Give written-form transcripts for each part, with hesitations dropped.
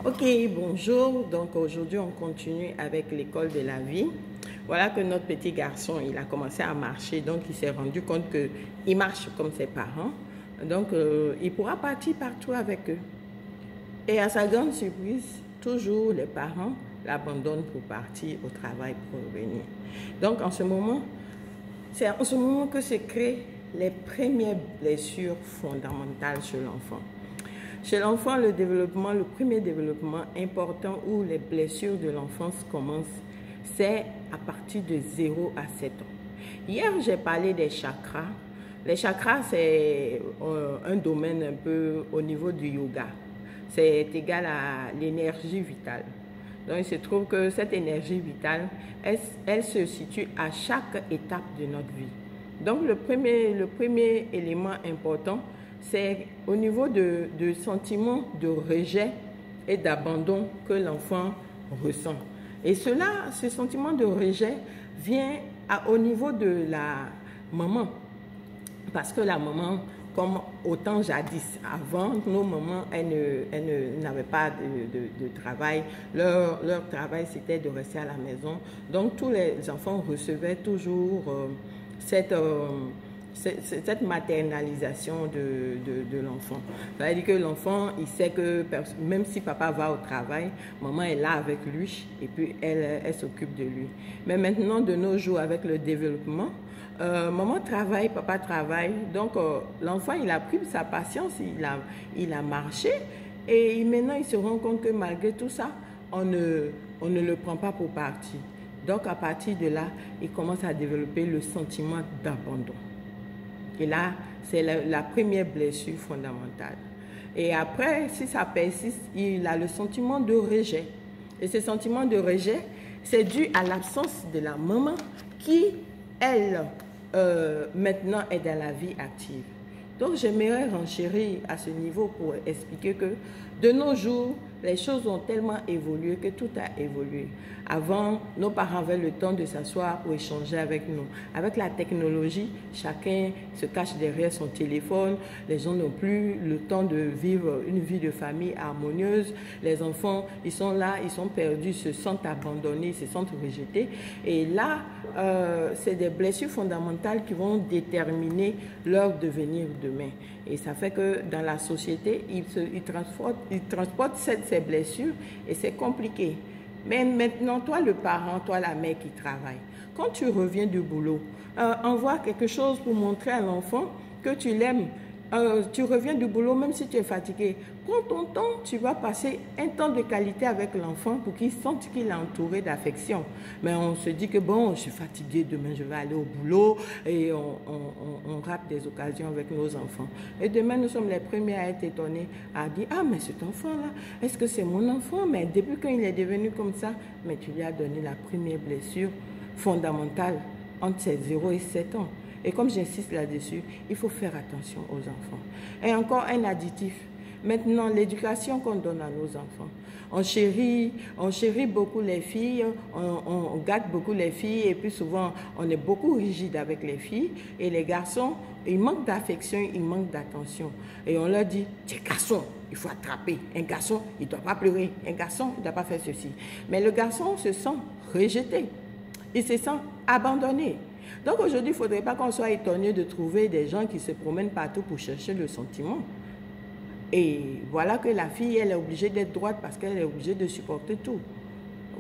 Ok, bonjour. Donc aujourd'hui, on continue avec l'école de la vie. Voilà que notre petit garçon, il a commencé à marcher. Donc il s'est rendu compte qu'il marche comme ses parents. Donc il pourra partir partout avec eux. Et à sa grande surprise, toujours les parents l'abandonnent pour partir au travail pour revenir. Donc en ce moment, c'est en ce moment que se créent les premières blessures fondamentales chez l'enfant. Chez l'enfant, le premier développement important où les blessures de l'enfance commencent, c'est à partir de 0 à 7 ans. Hier, j'ai parlé des chakras. Les chakras, c'est un domaine un peu au niveau du yoga. C'est égal à l'énergie vitale. Donc, il se trouve que cette énergie vitale, elle se situe à chaque étape de notre vie. Donc, le premier élément important, c'est au niveau de sentiment de rejet et d'abandon que l'enfant ressent. Et ce sentiment de rejet vient au niveau de la maman. Parce que la maman, comme autant jadis, avant, nos mamans, elles n'avaient pas de travail. Leur travail, c'était de rester à la maison. Donc, tous les enfants recevaient toujours cette maternalisation de l'enfant. C'est-à-dire que l'enfant, il sait que même si papa va au travail, maman est là avec lui et puis elle s'occupe de lui. Mais maintenant, de nos jours, avec le développement, maman travaille, papa travaille. Donc, l'enfant, il a pris sa patience, il a marché et maintenant, il se rend compte que malgré tout ça, on ne le prend pas pour partie. Donc, à partir de là, il commence à développer le sentiment d'abandon. Et là, c'est la première blessure fondamentale. Et après, si ça persiste, il a le sentiment de rejet. Et ce sentiment de rejet, c'est dû à l'absence de la maman qui, elle, maintenant est dans la vie active. Donc, j'aimerais renchérir à ce niveau pour expliquer que de nos jours, les choses ont tellement évolué que tout a évolué. Avant, nos parents avaient le temps de s'asseoir pour échanger avec nous. Avec la technologie, chacun se cache derrière son téléphone. Les gens n'ont plus le temps de vivre une vie de famille harmonieuse. Les enfants, ils sont là, ils sont perdus, se sentent abandonnés, se sentent rejetés. Et là, c'est des blessures fondamentales qui vont déterminer leur devenir demain. Et ça fait que dans la société, ils transportent ces blessures et c'est compliqué. Mais maintenant, toi le parent, toi la mère qui travaille, quand tu reviens du boulot, envoie quelque chose pour montrer à l'enfant que tu l'aimes. Tu reviens du boulot, même si tu es fatigué. Prends ton temps, tu vas passer un temps de qualité avec l'enfant pour qu'il sente qu'il est entouré d'affection. Mais on se dit que bon, je suis fatigué, demain je vais aller au boulot et on rate des occasions avec nos enfants. Et demain, nous sommes les premiers à être étonnés, à dire, ah mais cet enfant-là, est-ce que c'est mon enfant? Mais depuis qu'il est devenu comme ça, mais tu lui as donné la première blessure fondamentale entre ses 0 et 7 ans. Et comme j'insiste là-dessus, il faut faire attention aux enfants. Et encore un additif. Maintenant, l'éducation qu'on donne à nos enfants. On chérit beaucoup les filles, on gâte beaucoup les filles et puis souvent, on est beaucoup rigide avec les filles. Et les garçons, ils manquent d'affection, ils manquent d'attention. Et on leur dit, tu es garçon, il faut attraper. Un garçon, il ne doit pas pleurer. Un garçon, il ne doit pas faire ceci. Mais le garçon se sent rejeté. Il se sent abandonné. Donc aujourd'hui, il ne faudrait pas qu'on soit étonné de trouver des gens qui se promènent partout pour chercher le sentiment. Et voilà que la fille, elle est obligée d'être droite parce qu'elle est obligée de supporter tout.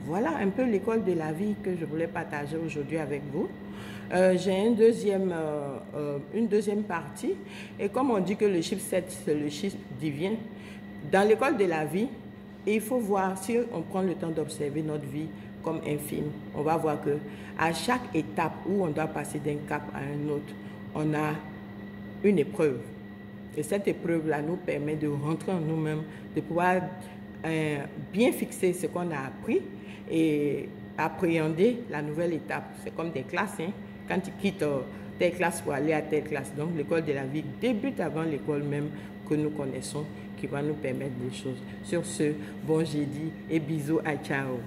Voilà un peu l'école de la vie que je voulais partager aujourd'hui avec vous. J'ai une deuxième partie. Et comme on dit que le chiffre 7, c'est le chiffre divin, dans l'école de la vie, il faut voir, si on prend le temps d'observer notre vie comme un film, on va voir que à chaque étape où on doit passer d'un cap à un autre, on a une épreuve. Et cette épreuve-là nous permet de rentrer en nous-mêmes, de pouvoir bien fixer ce qu'on a appris et appréhender la nouvelle étape. C'est comme des classes, hein? Quand tu quittes telle classe pour aller à telle classe. Donc l'école de la vie débute avant l'école même que nous connaissons, qui va nous permettre des choses. Sur ce, bon jeudi et bisous à ciao.